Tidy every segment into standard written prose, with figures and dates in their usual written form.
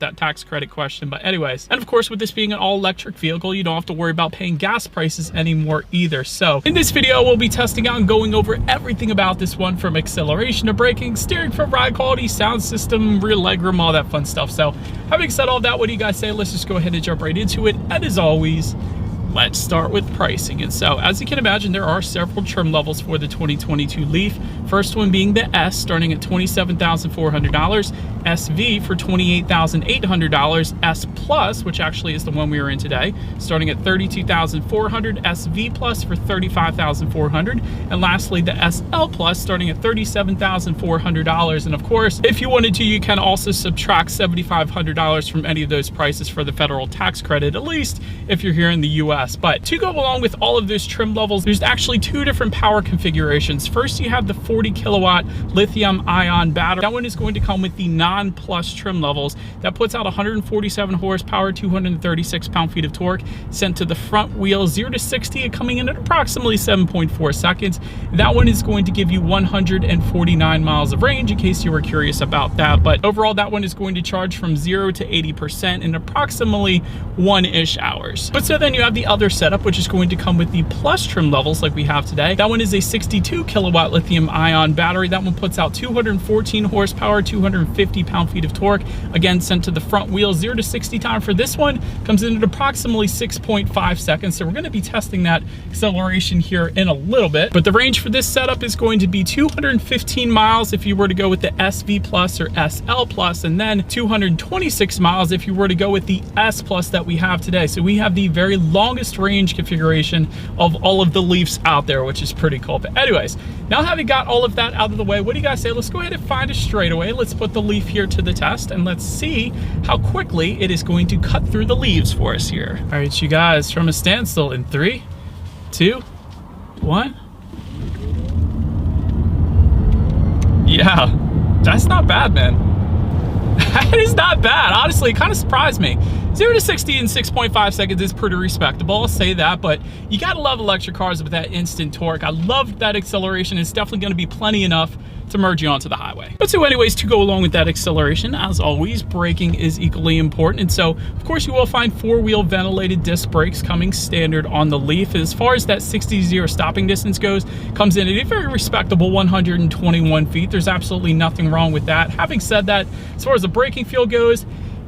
that tax credit question. But anyways, and of course, with this being an all-electric vehicle, you don't have to worry about paying gas prices anymore either. So in this video, we'll be testing out and going over everything about this one, from acceleration to braking, steering for ride quality, sound system, rear legroom, all that fun stuff. So having said all that, what do you guys say? Let's just go ahead and jump right into it. And as always, let's start with pricing. And so, as you can imagine, there are several trim levels for the 2022 Leaf. First one being the S, starting at $27,400, SV for $28,800, S Plus, which actually is the one we were in today, starting at $32,400, SV Plus for $35,400, and lastly the SL Plus, starting at $37,400. And of course, if you wanted to, you can also subtract $7,500 from any of those prices for the federal tax credit, at least if you're here in the US. But to go along with all of those trim levels, there's actually two different power configurations. First, you have the 40 kilowatt lithium ion battery. That one is going to come with the non-plus trim levels. That puts out 147 horsepower, 236 pound-feet of torque, sent to the front wheel, 0 to 60, coming in at approximately 7.4 seconds. That one is going to give you 149 miles of range, in case you were curious about that. But overall, that one is going to charge from 0 to 80% in approximately 1-ish hours. But so then you have the other setup, which is going to come with the plus trim levels like we have today. That one is a 62 kilowatt lithium ion battery. That one puts out 214 horsepower, 250 pound-feet of torque, again sent to the front wheel. 0 to 60 time for this one comes in at approximately 6.5 seconds. So we're going to be testing that acceleration here in a little bit, but the range for this setup is going to be 215 miles if you were to go with the SV Plus or SL Plus, and then 226 miles if you were to go with the S Plus that we have today. So we have the very longest range configuration of all of the Leafs out there, which is pretty cool. But anyways, now having got all of that out of the way, what do you guys say? Let's go ahead and find a straightaway. Let's put the Leaf here to the test, and let's see how quickly it is going to cut through the leaves for us here. All right, you guys, from a standstill in 3, 2, 1. Yeah, that's not bad, man. That is not bad. Honestly, it kind of surprised me. 0 to 60 in 6.5 seconds is pretty respectable, I'll say that, but you gotta love electric cars with that instant torque. I love that acceleration. It's definitely gonna be plenty enough to merge you onto the highway. But so anyways, to go along with that acceleration, as always, braking is equally important. And so, of course, you will find 4-wheel ventilated disc brakes coming standard on the Leaf. As far as that 60-0 stopping distance goes, comes in at a very respectable 121 feet. There's absolutely nothing wrong with that. Having said that, as far as the braking feel goes,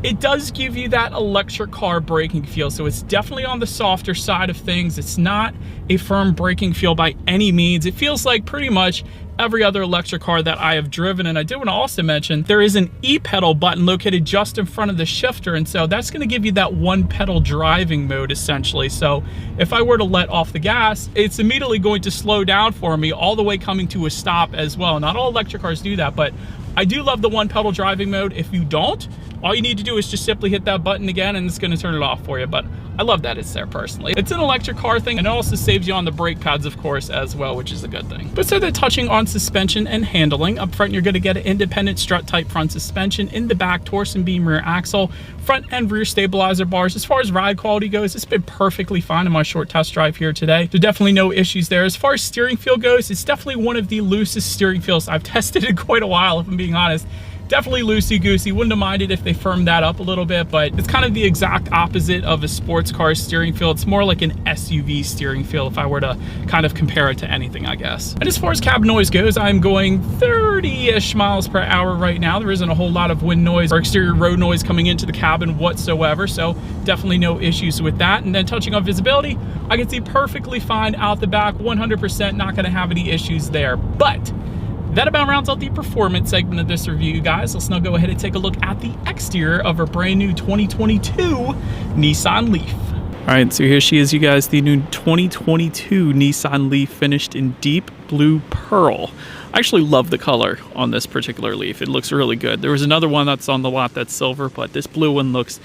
it does give you that electric car braking feel, so it's definitely on the softer side of things. It's not a firm braking feel by any means. It feels like pretty much every other electric car that I have driven. And I do want to also mention there is an e-pedal button located just in front of the shifter, and so that's going to give you that one-pedal driving mode essentially. So if I were to let off the gas, it's immediately going to slow down for me, all the way coming to a stop as well. Not all electric cars do that, but I do love the one-pedal driving mode. If you don't, all you need to do is just simply hit that button again and it's going to turn it off for you. But I love that it's there personally. It's an electric car thing, and it also saves you on the brake pads, of course, as well, which is a good thing. But so they're touching on suspension and handling. Up front, you're going to get an independent strut type front suspension. In the back, torsion beam rear axle, front and rear stabilizer bars. As far as ride quality goes, it's been perfectly fine in my short test drive here today. There's definitely no issues there. As far as steering feel goes, it's definitely one of the loosest steering feels I've tested in quite a while, if I'm being honest. Definitely loosey-goosey. Wouldn't have minded if they firmed that up a little bit, but it's kind of the exact opposite of a sports car steering feel. It's more like an SUV steering feel if I were to kind of compare it to anything, I guess. And as far as cabin noise goes, I'm going 30-ish miles per hour right now. There isn't a whole lot of wind noise or exterior road noise coming into the cabin whatsoever, so definitely no issues with that. And then touching on visibility, I can see perfectly fine out the back, 100% not going to have any issues there. But that about rounds out the performance segment of this review, guys. Let's now go ahead and take a look at the exterior of our brand new 2022 Nissan Leaf. All right, so here she is, you guys, the new 2022 Nissan Leaf, finished in deep blue pearl. I actually love the color on this particular Leaf. It looks really good. There was another one that's on the lot that's silver, but this blue one looks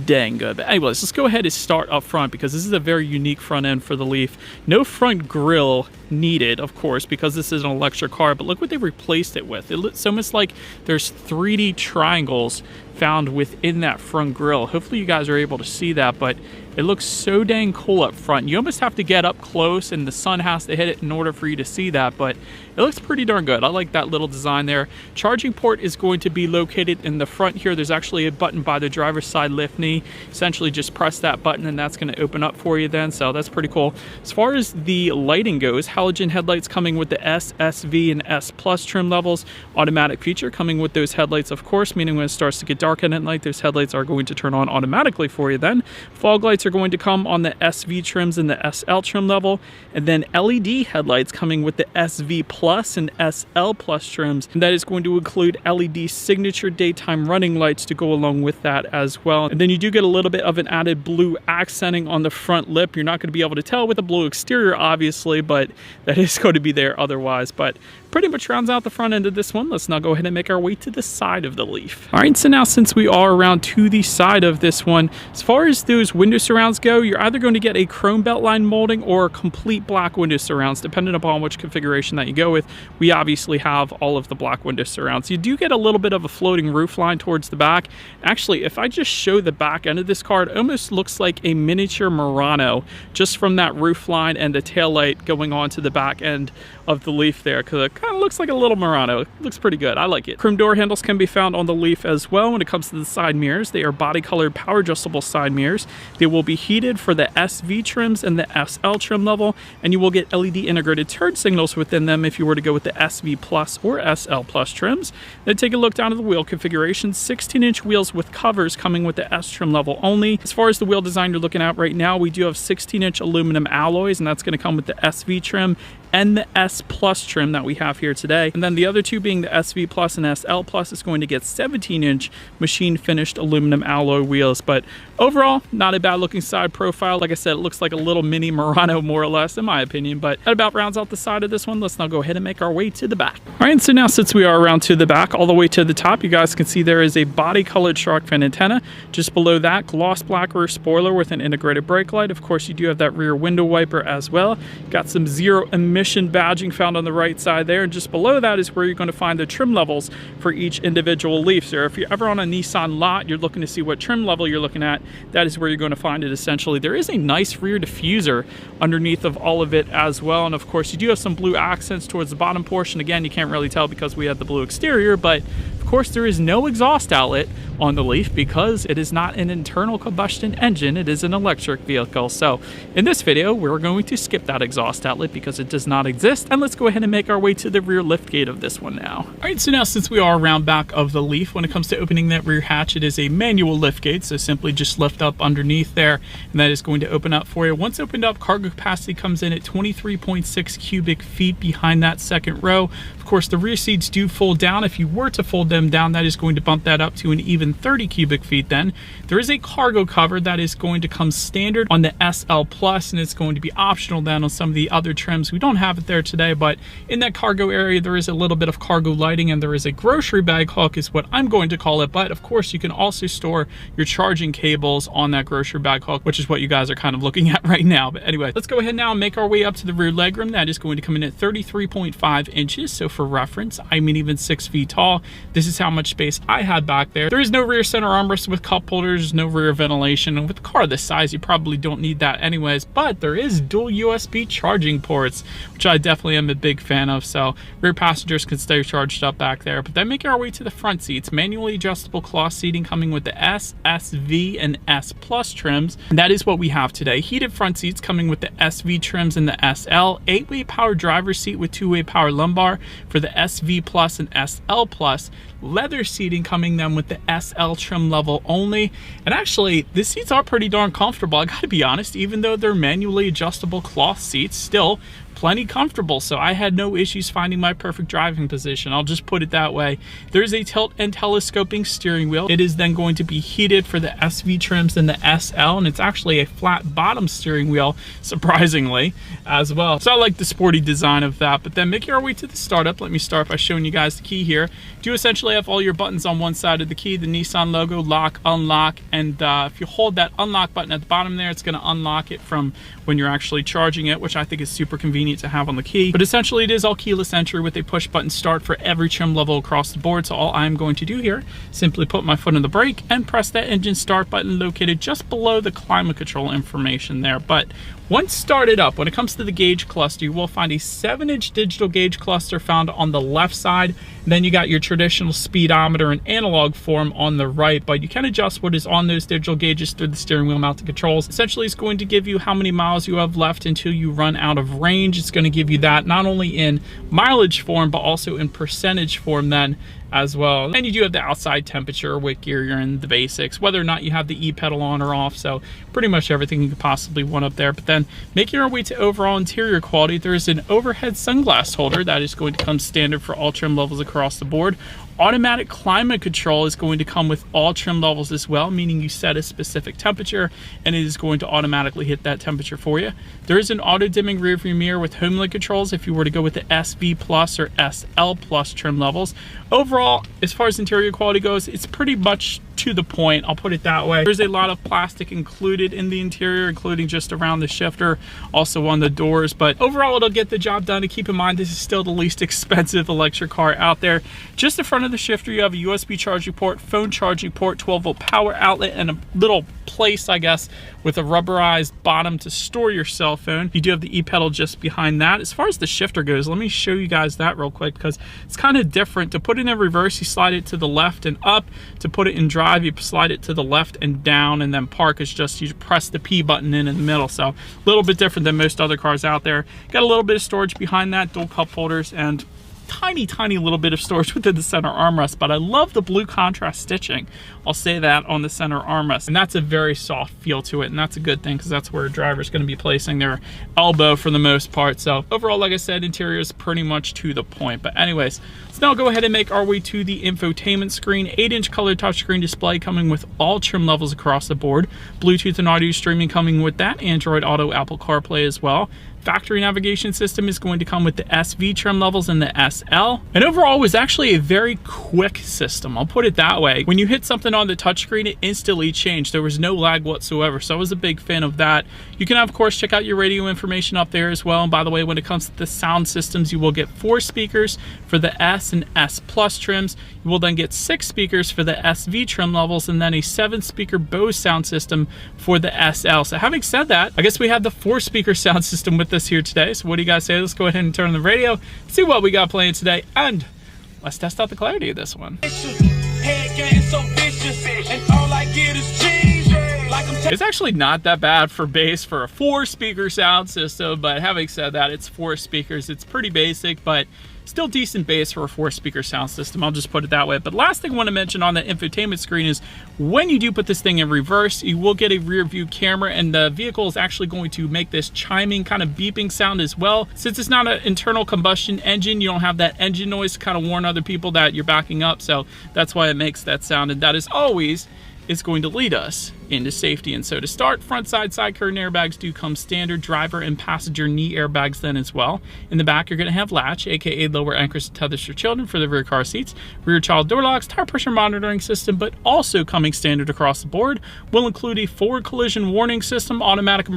dang good. But anyways, let's go ahead and start up front, because this is a very unique front end for the Leaf. No front grille needed, of course, because this is an electric car, but look what they replaced it with. It's almost like there's 3D triangles found within that front grille. Hopefully you guys are able to see that, but it looks so dang cool up front. You almost have to get up close and the sun has to hit it in order for you to see see that, but it looks pretty darn good. I like that little design there. Charging port is going to be located in the front here. There's actually a button by the driver's side lift knee. Essentially just press that button and that's going to open up for you then, so that's pretty cool. As far as the lighting goes, halogen headlights coming with the S, SV, and S Plus trim levels. Automatic feature coming with those headlights, of course, meaning when it starts to get dark at night, those headlights are going to turn on automatically for you then. Fog lights are going to come on the SV trims and the SL trim level, and then LED headlights coming with the SV Plus and SL Plus trims, and that is going to include LED signature daytime running lights to go along with that as well. And then you do get a little bit of an added blue accenting on the front lip. You're not going to be able to tell with a blue exterior, obviously, but that is going to be there otherwise. But pretty much rounds out the front end of this one. Let's now go ahead and make our way to the side of the Leaf. All right, so now since we are around to the side of this one, as far as those window surrounds go, you're either going to get a chrome beltline molding or complete black window surrounds, depending upon which configuration that you go with. We obviously have all of the black window surrounds. You do get a little bit of a floating roof line towards the back. Actually, if I just show the back end of this car, it almost looks like a miniature Murano just from that roof line and the tail light going on to the back end of the Leaf there, because it kind of looks like a little Murano. It looks pretty good. I like it. Chrome door handles can be found on the Leaf as well. When it comes to the side mirrors, they are body colored power adjustable side mirrors. They will be heated for the SV trims and the SL trim level, and you will get LED integrated turn signals within them if you were to go with the SV Plus or SL Plus trims. Then take a look down at the wheel configuration. 16-inch wheels with covers coming with the S trim level only. As far as the wheel design you're looking at right now, we do have 16-inch aluminum alloys, and that's going to come with the SV trim and the S Plus trim that we have here today. And then the other two being the SV Plus and SL Plus is going to get 17-inch machine finished aluminum alloy wheels. But overall, not a bad looking side profile. Like I said, it looks like a little mini Murano more or less in my opinion, but that about rounds out the side of this one. Let's now go ahead and make our way to the back. All right, so now since we are around to the back, all the way to the top, you guys can see there is a body colored shark fin antenna. Just below that, gloss black rear spoiler with an integrated brake light. Of course, you do have that rear window wiper as well. Got some zero emission badging found on the right side there, and just below that is where you're going to find the trim levels for each individual Leaf. So if you're ever on a Nissan lot, you're looking to see what trim level you're looking at, that is where you're going to find it essentially. There is a nice rear diffuser underneath of all of it as well, and of course you do have some blue accents towards the bottom portion. Again, you can't really tell because we have the blue exterior, but of course there is no exhaust outlet on the Leaf because it is not an internal combustion engine, it is an electric vehicle. So in this video, we're going to skip that exhaust outlet because it does not exist, and let's go ahead and make our way to the rear liftgate of this one now. All right, so now since we are around back of the Leaf, when it comes to opening that rear hatch, it is a manual liftgate, so simply just lift up underneath there, and that is going to open up for you. Once opened up, cargo capacity comes in at 23.6 cubic feet behind that second row. Of course, the rear seats do fold down. If you were to fold them down, that is going to bump that up to an even 30 cubic feet then. There is a cargo cover that is going to come standard on the SL Plus, and it's going to be optional then on some of the other trims. We don't have it there today, but in that cargo area, there is a little bit of cargo lighting, and there is a grocery bag hook is what I'm going to call it. But of course, you can also store your charging cables on that grocery bag hook, which is what you guys are kind of looking at right now. But anyway, let's go ahead now and make our way up to the rear legroom. That is going to come in at 33.5 inches. So for reference, I'm even 6 feet tall. This is how much space I had back there. There is no rear center armrest with cup holders, no rear ventilation, and with a car this size, you probably don't need that anyways, but there is dual USB charging ports, which I definitely am a big fan of, so rear passengers can stay charged up back there. But then making our way to the front seats, manually adjustable cloth seating coming with the S, SV, and S Plus trims, and that is what we have today. Heated front seats coming with the SV trims and the SL, 8-way power driver's seat with 2-way power lumbar for the SV Plus and SL Plus, leather seating coming then with the SL trim level only. And actually, the seats are pretty darn comfortable, I gotta be honest. Even though they're manually adjustable cloth seats, still plenty comfortable, so I had no issues finding my perfect driving position. I'll just put it that way. There's a tilt and telescoping steering wheel. It is then going to be heated for the SV trims and the SL, and it's actually a flat bottom steering wheel, surprisingly, as well. So I like the sporty design of that. But then making our way to the startup, let me start by showing you guys the key here. You essentially have all your buttons on one side of the key, the Nissan logo, lock, unlock, and if you hold that unlock button at the bottom there, it's going to unlock it from when you're actually charging it, which I think is super convenient. convenient to have on the key. But essentially it is all keyless entry with a push button start for every trim level across the board. So all I'm going to do here, simply put my foot on the brake and press that engine start button located just below the climate control information there. But once started up, when it comes to the gauge cluster, you will find a 7-inch digital gauge cluster found on the left side. And then you got your traditional speedometer in analog form on the right, but you can adjust what is on those digital gauges through the steering wheel mounted controls. Essentially, it's going to give you how many miles you have left until you run out of range. It's going to give you that not only in mileage form, but also in percentage form then as well. And you do have the outside temperature, what gear you're in, the basics, whether or not you have the e-pedal on or off. So pretty much everything you could possibly want up there. But then making our way to overall interior quality, there's an overhead sunglass holder that is going to come standard for all trim levels across the board. Automatic climate control is going to come with all trim levels as well, meaning you set a specific temperature and it is going to automatically hit that temperature for you. There is an auto dimming rear view mirror with HomeLink controls if you were to go with the SV Plus or SL Plus trim levels. Overall, as far as interior quality goes, it's pretty much to the point, I'll put it that way. There's a lot of plastic included in the interior, including just around the shifter, also on the doors, but overall it'll get the job done. And keep in mind, this is still the least expensive electric car out there. Just in front of the shifter, you have a USB charging port, phone charging port, 12-volt power outlet, and a little place, I guess, with a rubberized bottom to store your cell phone. You do have the e-pedal just behind that. As far as the shifter goes, let me show you guys that real quick because it's kind of different. To put it in reverse, you slide it to the left and up. To put it in drive, you slide it to the left and down, and then park is just you press the P button in the middle. So a little bit different than most other cars out there. Got a little bit of storage behind that, dual cup holders, and tiny little bit of storage within the center armrest, but I love the blue contrast stitching. I'll say that on the center armrest, and that's a very soft feel to it, and that's a good thing because that's where a driver's going to be placing their elbow for the most part. So overall, like I said, interior is pretty much to the point. But anyways, let's now go ahead and make our way to the infotainment screen. 8-inch color touchscreen display coming with all trim levels across the board. Bluetooth and audio streaming coming with that. Android Auto, Apple CarPlay as well. Factory navigation system is going to come with the SV trim levels and the SL. And overall, it was actually a very quick system. I'll put it that way. When you hit something on the touchscreen, it instantly changed. There was no lag whatsoever. So I was a big fan of that. You can, of course, check out your radio information up there as well. And by the way, when it comes to the sound systems, you will get 4 speakers for the S and S Plus trims. You will then get 6 speakers for the SV trim levels, and then a 7-speaker Bose sound system for the SL. So having said that, I guess we have the 4-speaker sound system with us here today. So what do you guys say? Let's go ahead and turn on the radio, see what we got playing today, and let's test out the clarity of this one. It's actually not that bad for bass for a 4-speaker sound system, but having said that, it's 4 speakers. It's pretty basic, but still decent bass for a 4-speaker sound system. I'll just put it that way. But last thing I want to mention on the infotainment screen is when you do put this thing in reverse, you will get a rear view camera, and the vehicle is actually going to make this chiming kind of beeping sound as well. Since it's not an internal combustion engine, you don't have that engine noise to kind of warn other people that you're backing up. So that's why it makes that sound, and that is always is going to lead us into safety. And so to start, front side curtain airbags do come standard, driver and passenger knee airbags then as well. In the back, you're going to have latch, aka lower anchors to tethers for children for the rear car seats, rear child door locks, tire pressure monitoring system, but also coming standard across the board will include a forward collision warning system, automatic